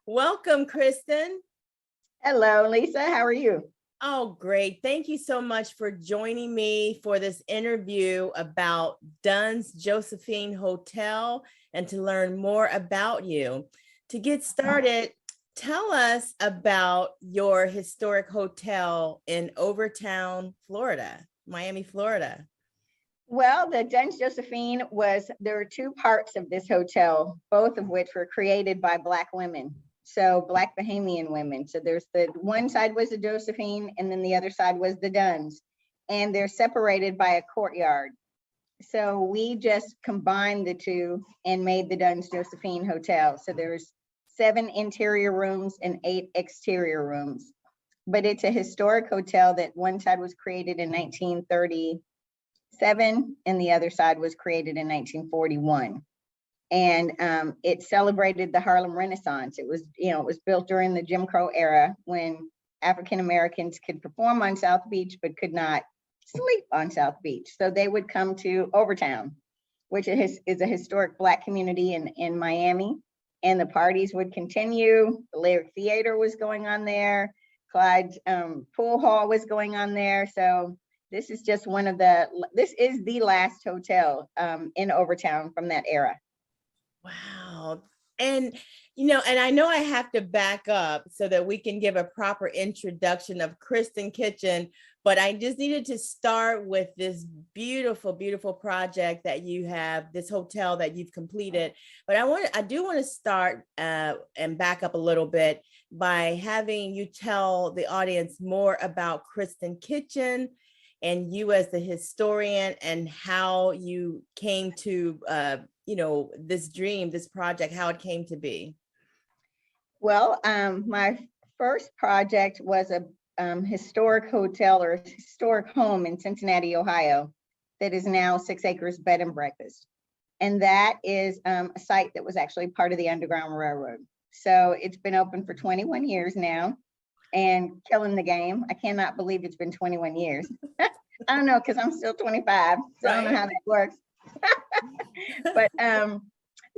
Welcome, Kristin. Hello, Lisa. How are you? Oh, great. Thank you so much for joining me for this interview about Dunns Josephine Hotel and to learn more about you. To get started, tell us about your historic hotel in Overtown, Florida, Miami, Florida. Well, the Dunns Josephine there were two parts of this hotel, both of which were created by Black women. So Black Bahamian women. So there's the one side was the Josephine and then the other side was the Dunns. And they're separated by a courtyard. So we just combined the two and made the Dunns Josephine Hotel. So there's 7 interior rooms and 8 exterior rooms. But it's a historic hotel that one side was created in 1937 and the other side was created in 1941. And it celebrated the Harlem Renaissance. It was built during the Jim Crow era when African Americans could perform on South Beach but could not sleep on South Beach. So they would come to Overtown, which is a historic Black community in Miami. And the parties would continue. The Lyric Theater was going on there. Clyde's Pool Hall was going on there. So this is just this is the last hotel in Overtown from that era. Wow. And I know I have to back up so that we can give a proper introduction of Kristin Kitchen, but I just needed to start with this beautiful, beautiful project that you have, this hotel that you've completed. But I do want to start and back up a little bit by having you tell the audience more about Kristin Kitchen and you as the historian and how you came to this dream, this project, how it came to be. Well, my first project was a historic hotel or historic home in Cincinnati, Ohio, that is now 6 acres bed and breakfast. And that is a site that was actually part of the Underground Railroad. So it's been open for 21 years now and killing the game. I cannot believe it's been 21 years. I don't know, because I'm still 25, so I don't know how that works. But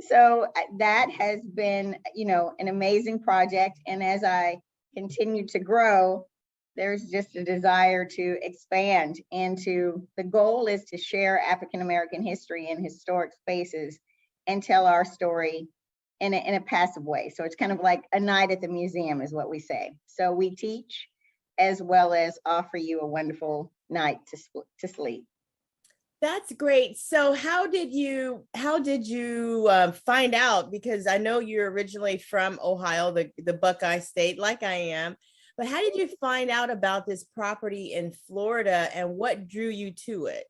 so that has been, an amazing project. And as I continue to grow, there's just a desire to expand the goal is to share African-American history in historic spaces and tell our story in a passive way. So it's kind of like a night at the museum is what we say. So we teach as well as offer you a wonderful night to sleep. That's great. So how did you find out? Because I know you're originally from Ohio, the Buckeye State, like I am. But how did you find out about this property in Florida and what drew you to it?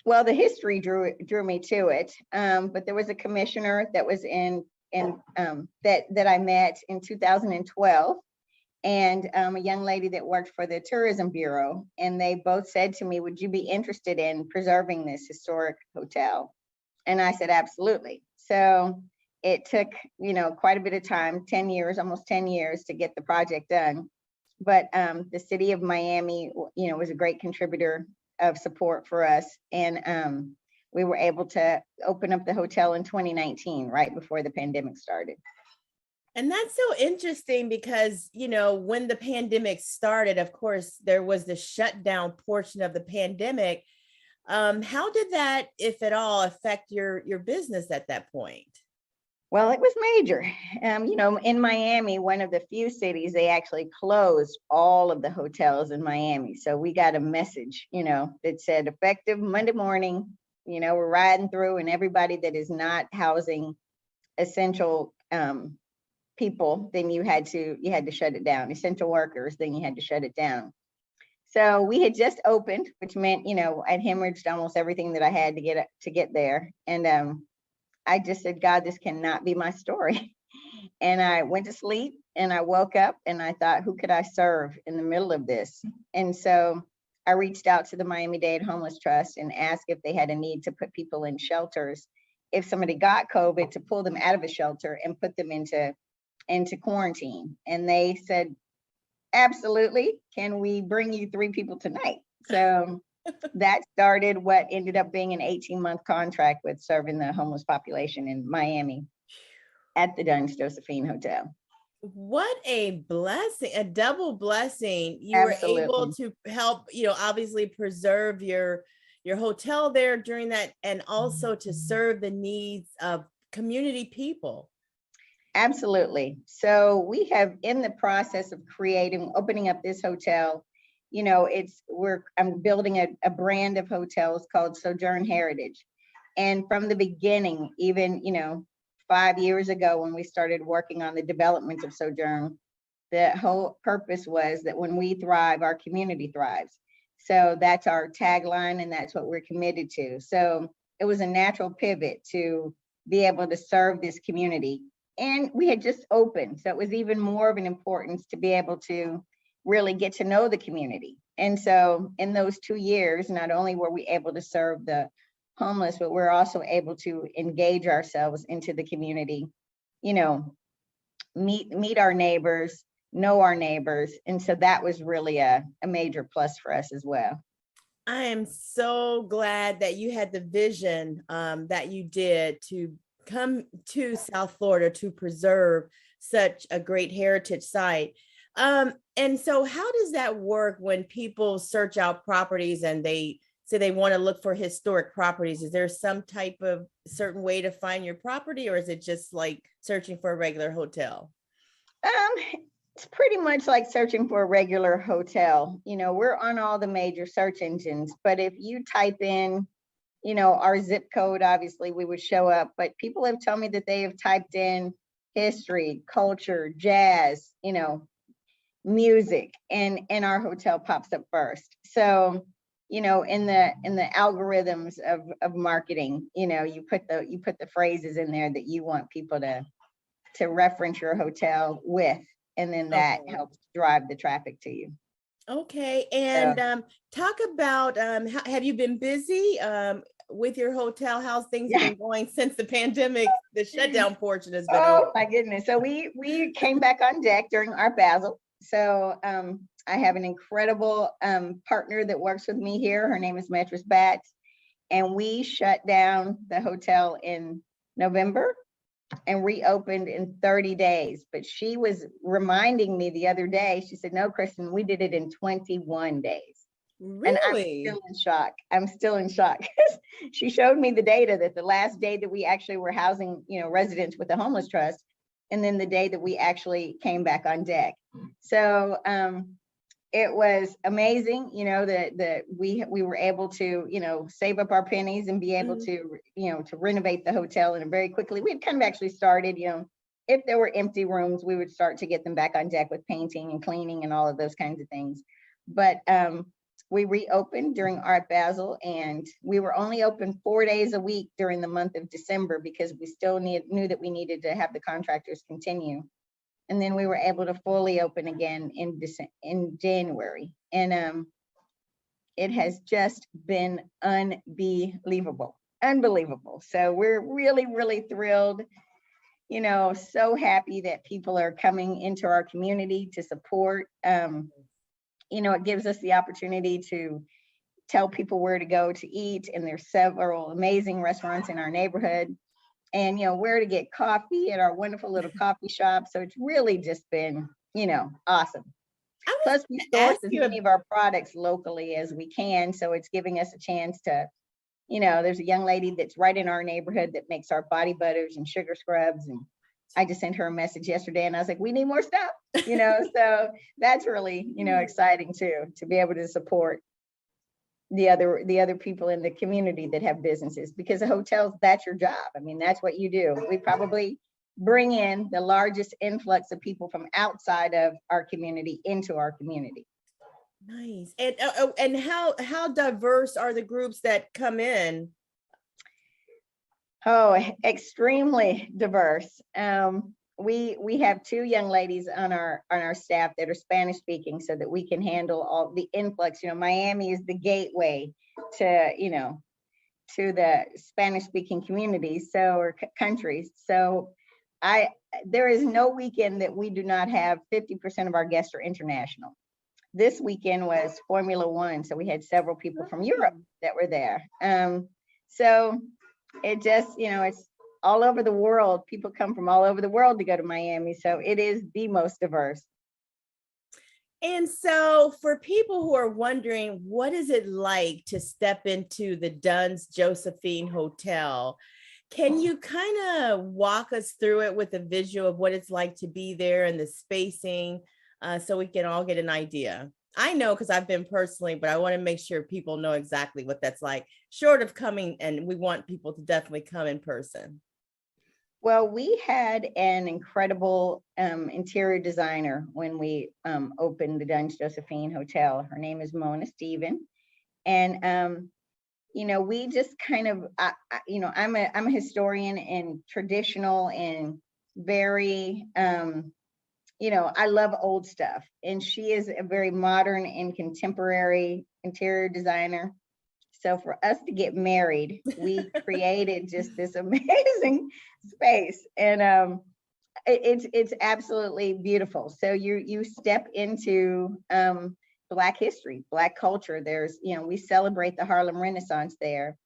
Well, the history drew me to it. But there was a commissioner that was that I met in 2012. And a young lady that worked for the Tourism Bureau. And they both said to me, would you be interested in preserving this historic hotel? And I said, absolutely. So it took, quite a bit of time, 10 years, almost 10 years to get the project done. But the city of Miami, was a great contributor of support for us. And we were able to open up the hotel in 2019, right before the pandemic started. And that's so interesting because, when the pandemic started, of course, there was the shutdown portion of the pandemic. How did that, if at all, affect your business at that point? Well, it was major. In Miami, one of the few cities, they actually closed all of the hotels in Miami. So we got a message, that said effective Monday morning, we're riding through and everybody that is not housing essential people, then you had to shut it down. Essential workers, then you had to shut it down. So we had just opened, which meant, I'd hemorrhaged almost everything that I had to get there. And I just said, God, this cannot be my story. And I went to sleep and I woke up and I thought, who could I serve in the middle of this? And so I reached out to the Miami-Dade Homeless Trust and asked if they had a need to put people in shelters. If somebody got COVID, to pull them out of a shelter and put them into quarantine. And they said, absolutely, can we bring you 3 people tonight? So that started what ended up being an 18-month contract with serving the homeless population in Miami. at the Dunns Josephine Hotel. What a blessing, a double blessing. You were able Absolutely. to help, obviously preserve your hotel there during that, and also to serve the needs of community people. Absolutely. So we have in the process of opening up this hotel, I'm building a brand of hotels called Sojourn Heritage. And from the beginning, even, 5 years ago when we started working on the development of Sojourn, the whole purpose was that when we thrive, our community thrives. So that's our tagline, and that's what we're committed to. So it was a natural pivot to be able to serve this community. And we had just opened, so it was even more of an importance to be able to really get to know the community. And so in those 2 years, not only were we able to serve the homeless, but we're also able to engage ourselves into the community, meet our neighbors, know our neighbors. And so that was really a major plus for us as well. I am so glad that you had the vision that you did to come to South Florida to preserve such a great heritage site. And so how does that work when people search out properties and they say they want to look for historic properties? Is there some type of certain way to find your property, or is it just like searching for a regular hotel? It's pretty much like searching for a regular hotel. We're on all the major search engines, but if you type in, our zip code, obviously we would show up. But people have told me that they have typed in history, culture, jazz, music, and our hotel pops up first. So, in the algorithms of marketing, you put the phrases in there that you want people to reference your hotel with, and then that Okay. helps drive the traffic to you. Okay. So, And talk about have you been busy with your hotel? How's things yeah. been going since the pandemic? The shutdown portion has been over. Oh my goodness. So we came back on deck during Art Basel. So I have an incredible partner that works with me here. Her name is Mattress Bats. And we shut down the hotel in November and reopened in 30 days. But she was reminding me the other day, she said, no, Kristin, we did it in 21 days. And I'm Really? still in shock. I'm still in shock. She showed me the data that the last day that we actually were housing, residents with the homeless trust, and then the day that we actually came back on deck. So it was amazing, that we were able to, save up our pennies and be able to, to renovate the hotel in a very quickly. We had kind of actually started, if there were empty rooms, we would start to get them back on deck with painting and cleaning and all of those kinds of things. But we reopened during Art Basel, and we were only open 4 days a week during the month of December because we still knew that we needed to have the contractors continue. And then we were able to fully open again in January. And it has just been unbelievable. So we're really, really thrilled, so happy that people are coming into our community to support. It gives us the opportunity to tell people where to go to eat. And there's several amazing restaurants in our neighborhood, and, where to get coffee at our wonderful little coffee shop. So it's really just been, awesome. Plus we source as many of our products locally as we can. So it's giving us a chance to, there's a young lady that's right in our neighborhood that makes our body butters and sugar scrubs. And I just sent her a message yesterday and I was like, we need more stuff, so that's really, exciting too, to be able to support the other people in the community that have businesses, because the hotels, that's your job. I mean, that's what you do. We probably bring in the largest influx of people from outside of our community into our community. Nice. And how diverse are the groups that come in? Oh, extremely diverse. We have 2 young ladies on our staff that are Spanish speaking, so that we can handle all the influx. Miami is the gateway to to the Spanish speaking communities, or countries. So there is no weekend that we do not have 50% of our guests are international. This weekend was Formula One, so we had several people from Europe that were there. So it just, all over the world. People come from all over the world to go to Miami. So it is the most diverse. And so for people who are wondering, what is it like to step into the Dunns Josephine Hotel? Can you kind of walk us through it with a visual of what it's like to be there and the spacing, so we can all get an idea? I know because I've been personally, but I want to make sure people know exactly what that's like, short of coming, and we want people to definitely come in person. Well, we had an incredible interior designer when we opened the Dunns Josephine Hotel. Her name is Mona Stephen. And we just kind of, I'm a historian and traditional and very, I love old stuff. And she is a very modern and contemporary interior designer. So for us to get married, we created just this amazing space, and it's absolutely beautiful. So you step into Black history, Black culture. There's, we celebrate the Harlem Renaissance there,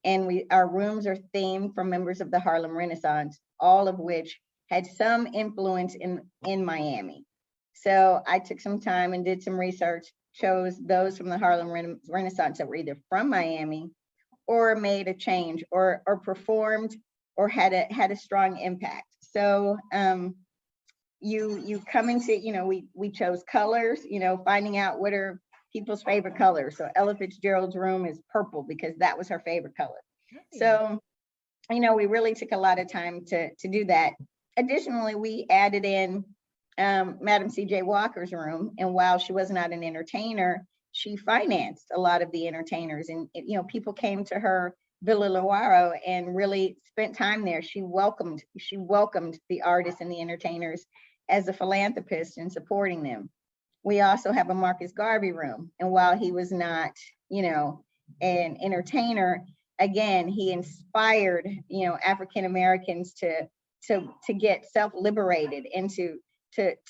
and our rooms are themed from members of the Harlem Renaissance, all of which had some influence in Miami. So I took some time and did some research, chose those from the Harlem Renaissance that were either from Miami or made a change or performed or had a strong impact. So you come into, we chose colors, finding out what are people's favorite colors. So Ella Fitzgerald's room is purple because that was her favorite color. So, we really took a lot of time to do that. Additionally, we added in Madam C.J. Walker's room. And while she was not an entertainer, she financed a lot of the entertainers. And, people came to her Villa Lawaro and really spent time there. She welcomed the artists and the entertainers as a philanthropist and supporting them. We also have a Marcus Garvey room. And while he was not, an entertainer, again, he inspired, African Americans to get self-liberated and to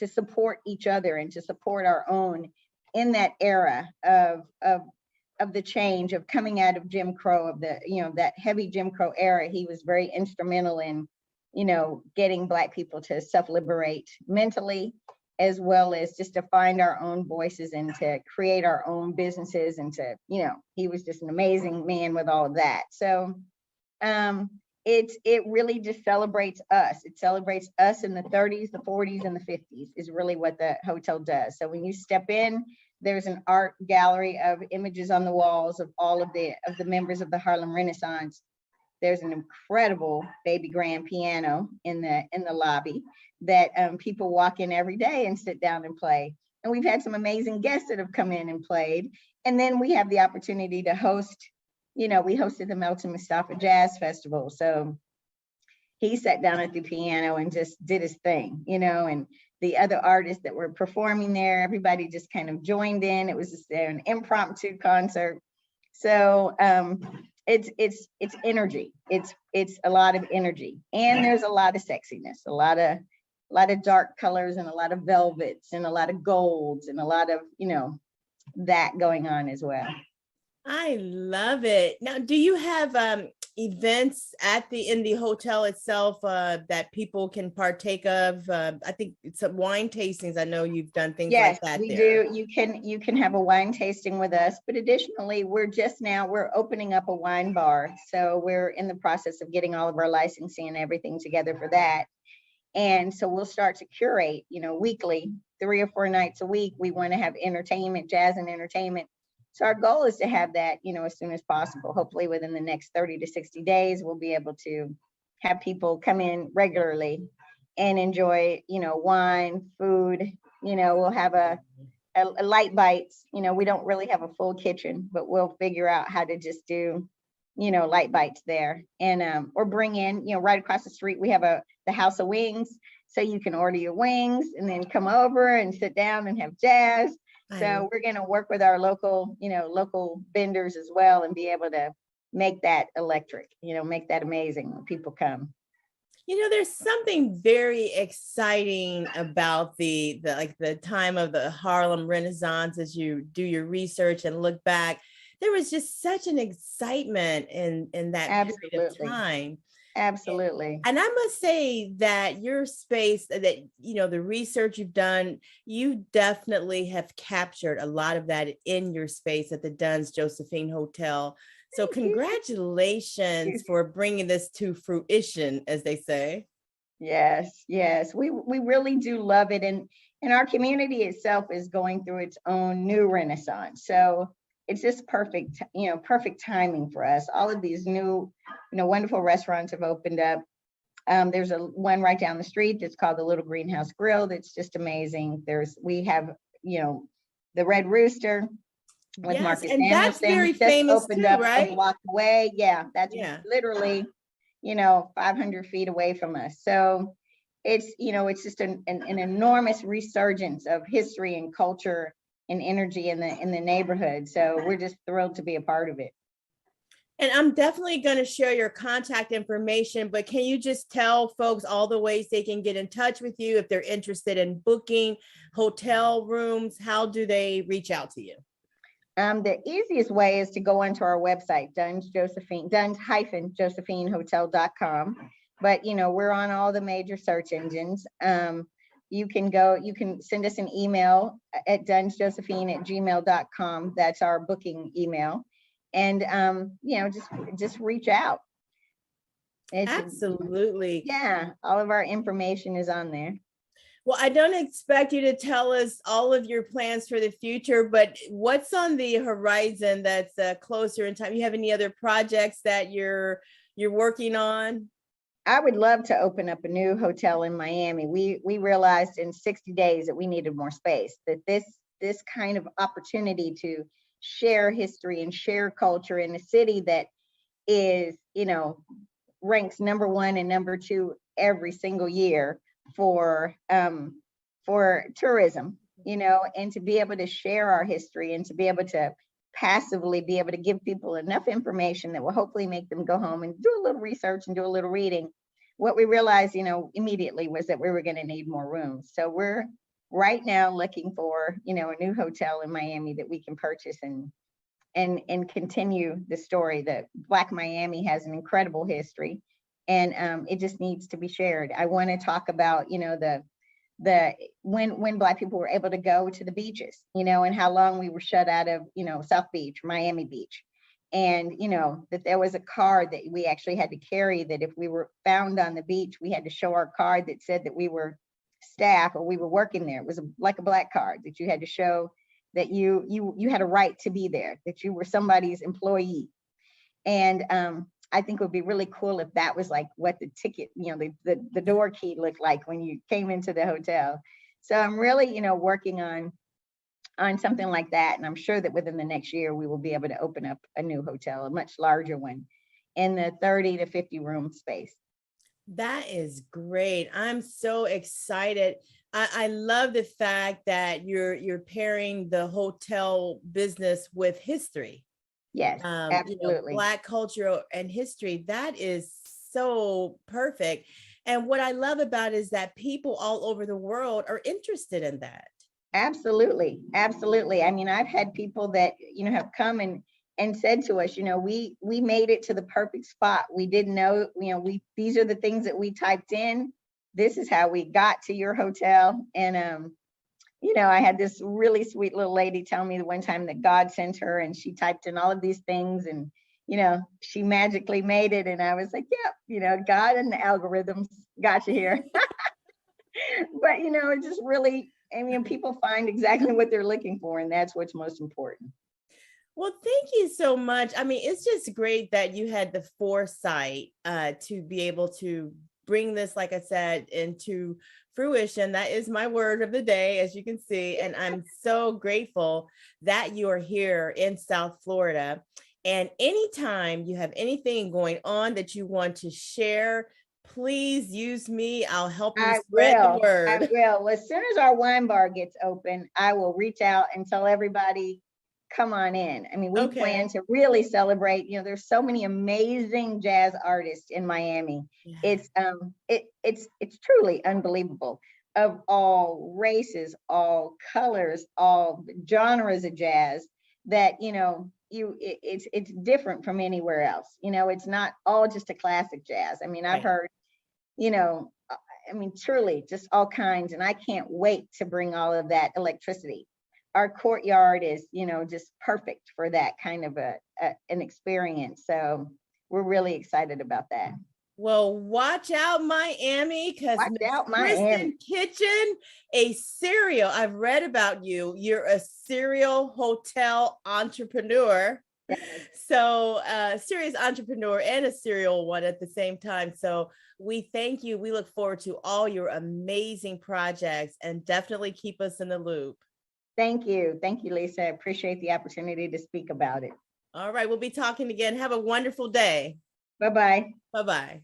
support each other and to support our own in that era of the change of coming out of Jim Crow, of the, that heavy Jim Crow era. He was very instrumental in, getting Black people to self-liberate mentally, as well as just to find our own voices and to create our own businesses and to, he was just an amazing man with all of that. So it really just celebrates us. It celebrates us in the 30s, the 40s, and the 50s is really what the hotel does. So when you step in, there's an art gallery of images on the walls of all of the members of the Harlem Renaissance. There's an incredible baby grand piano in the lobby that people walk in every day and sit down and play. And we've had some amazing guests that have come in and played. And then we have the opportunity to host, we hosted the Melton Mustafa Jazz Festival. So he sat down at the piano and just did his thing, and the other artists that were performing there, everybody just kind of joined in. It was just an impromptu concert. So it's energy. It's a lot of energy, and there's a lot of sexiness, a lot of dark colors and a lot of velvets and a lot of golds and a lot of, that going on as well. I love it. Now, do you have events in the hotel itself that people can partake of? I think some wine tastings. I know you've done things like that. Yes, we do. You can have a wine tasting with us, but additionally, we're opening up a wine bar. So we're in the process of getting all of our licensing and everything together for that. And so we'll start to curate, weekly, 3 or 4 nights a week. We want to have entertainment, jazz and entertainment. So our goal is to have that, as soon as possible. Hopefully within the next 30 to 60 days, we'll be able to have people come in regularly and enjoy, wine, food. We'll have a light bites. We don't really have a full kitchen, but we'll figure out how to just do, light bites there. And or bring in, right across the street, we have the House of Wings. So you can order your wings and then come over and sit down and have jazz. So we're going to work with our local vendors as well and be able to make that electric, make that amazing when people come. There's something very exciting about the time of the Harlem Renaissance. As you do your research and look back, there was just such an excitement in that Absolutely. period of time. Absolutely. And I must say that your space, that, the research you've done, you definitely have captured a lot of that in your space at the Dunns Josephine Hotel. So Thank you. congratulations for bringing this to fruition, as they say. Yes, yes, we really do love it, and our community itself is going through its own new renaissance. So it's just perfect, perfect timing for us. All of these new, wonderful restaurants have opened up. There's one right down the street that's called the Little Greenhouse Grill. That's just amazing. We have, the Red Rooster with Yes, Marcus and that's Anderson very just famous opened too, up a right? block away. Yeah, that's Yeah. literally 500 feet away from us. So it's just an enormous resurgence of history and culture and energy in the neighborhood. So we're just thrilled to be a part of it. And I'm definitely going to share your contact information, but can you just tell folks all the ways they can get in touch with you if they're interested in booking hotel rooms? How do they reach out to you? The easiest way is to go onto our website, dunns-josephinehotel.com. But we're on all the major search engines. You can send us an email at dunnsjosephine@gmail.com. That's our booking email. And just reach out. Absolutely. Yeah, all of our information is on there. Well, I don't expect you to tell us all of your plans for the future, but what's on the horizon that's closer in time? You have any other projects that you're working on? I would love to open up a new hotel in Miami. We realized in 60 days that we needed more space, that this kind of opportunity to share history and share culture in a city that is, ranks number 1 and number 2 every single year for tourism, and to be able to share our history and to be able to passively be able to give people enough information that will hopefully make them go home and do a little research and do a little reading. What we realized, immediately was that we were going to need more rooms. So we're right now looking for, a new hotel in Miami that we can purchase and continue the story. That Black Miami has an incredible history, and it just needs to be shared. I want to talk about, when Black people were able to go to the beaches, and how long we were shut out of, South Beach, Miami Beach. And, that there was a card that we actually had to carry, that if we were found on the beach, we had to show our card that said that we were staff or we were working there. It was like a Black card that you had to show that you had a right to be there, that you were somebody's employee. And I think it would be really cool if that was like what the ticket, the door key looked like when you came into the hotel. So I'm really, working on something like that. And I'm sure that within the next year, we will be able to open up a new hotel, a much larger one, in the 30 to 50 room space. That is great. I'm so excited. I love the fact that you're pairing the hotel business with history. Yes, absolutely. Black culture and history. That is so perfect. And what I love about it is that people all over the world are interested in that. Absolutely, absolutely. I mean, I've had people that have come and said to us, we made it to the perfect spot. We didn't know, these are the things that we typed in. This is how we got to your hotel. And I had this really sweet little lady tell me the one time that God sent her, and she typed in all of these things, and she magically made it. And I was like, yep, God and the algorithms got you here. But it just really, people find exactly what they're looking for, and that's what's most important. Well, thank you so much. I mean, it's just great that you had the foresight to be able to bring this, like I said, into fruition. That is my word of the day, as you can see. And I'm so grateful that you are here in South Florida. And anytime you have anything going on that you want to share, please use me. I'll help you spread the word. I will. As soon as our wine bar gets open, I will reach out and tell everybody, come on in. I mean, we plan to really celebrate. There's so many amazing jazz artists in Miami. Yeah. It's truly unbelievable, of all races, all colors, all genres of jazz, that it's different from anywhere else. You know, it's not all just a classic jazz. I mean, I've Right. heard, you know, I mean, truly just all kinds, and I can't wait to bring all of that electricity. Our courtyard is, you know, just perfect for that kind of an experience. So we're really excited about that. Well, watch out, Miami, because Watch Miss out, Kristin Miami. Kitchen, a serial. I've read about you. You're a serial hotel entrepreneur. Yes. So, serious entrepreneur and a serial one at the same time. So, we thank you. We look forward to all your amazing projects and definitely keep us in the loop. Thank you. Thank you, Lisa. I appreciate the opportunity to speak about it. All right, we'll be talking again. Have a wonderful day. Bye-bye. Bye bye.